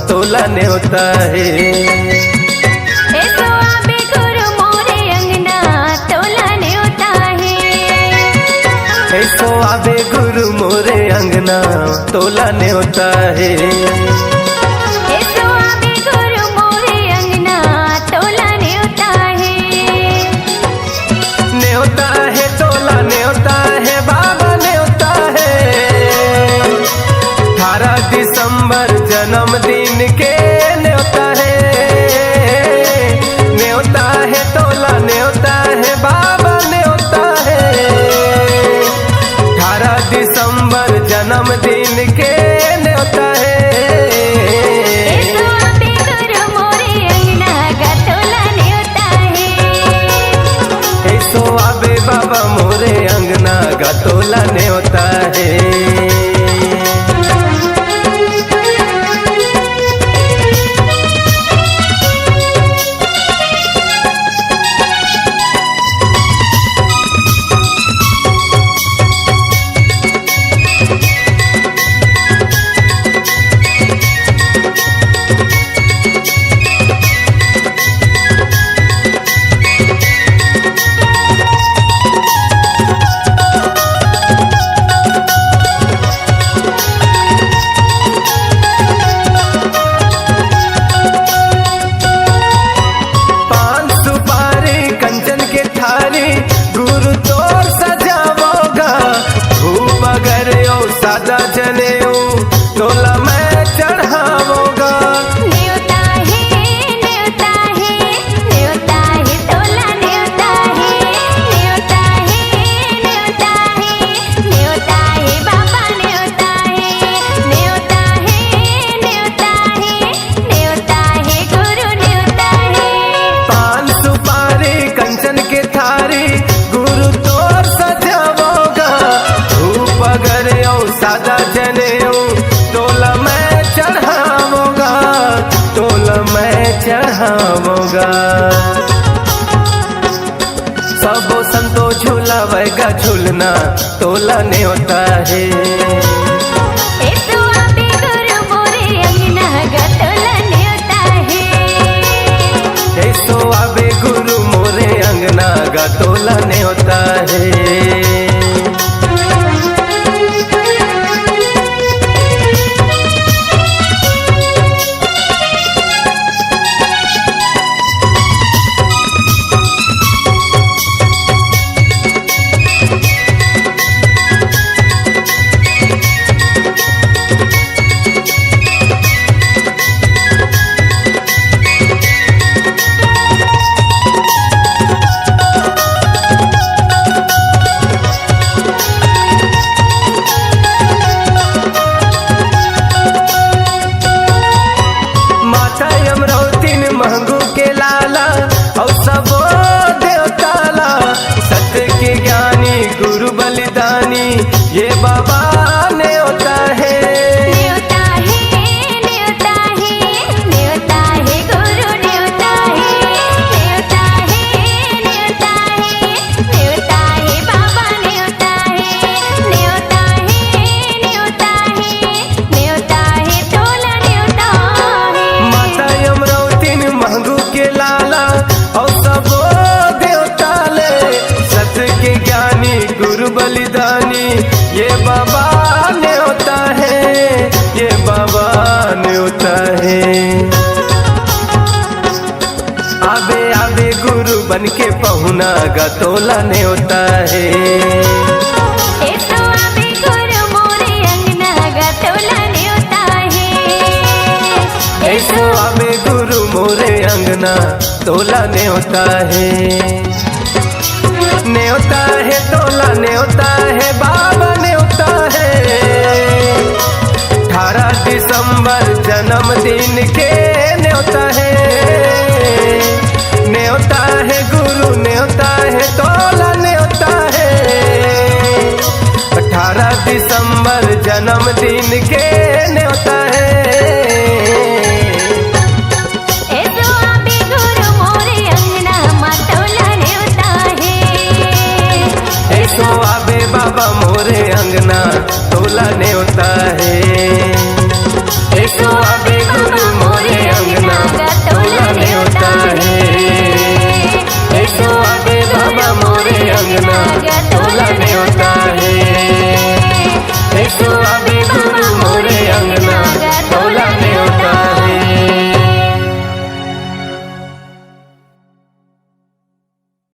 तोला न्योता है। ऐसो आबे गुरु मोरे अंगना तोला न्योता है। ऐसो आबे गुरु मोरे अंगना तोला न्योता है। ऐसो आबे गुरु मोरे अंगना तोला न्योता है। न्योता है तोला न्योता है बाबा न्योता है। 18 दिसंबर जन्मदिन के न्योता है। न्योता है तोला न्योता है बाबा न्योता है। 18 दिसंबर जन्मदिन के न्योता है। ऐसो आबे गुरु मोरे अंगना गा तोला न्योता है। ऐसो आबे बाबा मोरे अंगना गा तोला न्योता है। गुरु तोर सजावोगा धूप अगर यो सादा जने तोला मैं चढ़ावोगा। न्योता है न्योता है न्योता है तोला न्योता है। न्योता है न्योता है न्योता है बाबा न्योता है। न्योता है न्योता है न्योता है गुरु न्योता है। पान सुपारी कंचन के थारी गुरु तोर सजावोगा धूप अगर यो सादा जने तोला मैं चढ़ावोगा। तोला मैं चढ़ावोगा। सबो संतो झूलावेगा झूलना तोला न्योता है। ऐसो आबे गुरु मोरे अंगना गा तोला न्योता है। ऐसो आबे गुरु मोरे अंगना गा तोला न्योता है। महंगू के लाला और सबो देवताला सत्य के ज्ञानी गुरु बलिदानी ये बाबा न्योता है। न्योता है न्योता है न्योता है गुरु न्योता है। न्योता है न्योता है न्योता है बाबा न्योता है। न्योता है न्योता है न्योता है तोला न्योता है। माता यमरावती महंगू के लाला और सबो देवताले सत्य के ज्ञानी गुरु बलिदानी ये बाबा न्योता है। ये बाबा न्योता है। आबे आबे गुरु बन के पहुना गा तोला न्योता है। ऐसो आबे गुरु मोरे अंगना गा तोला न्योता है। ऐसो आबे गुरु मोरे अंगना तोला न्योता है। न्योता है तोला न्योता है बाबा न्योता है। 18 दिसंबर जन्मदिन के न्योता है। न्योता है गुरु न्योता है तोला न्योता है। 18 दिसंबर जन्मदिन के न्योता है। ऐसो आबे गुरु मोरे अंगना मा तोला न्योता है। ऐसो आबे बाबा मोरे अंगना तोला न्योता है। ऐसो आवे गुरु मोरे अंगना तोला न्योता है। ऐसो आवे बाबा मोरे अंगना तोला न्योता है।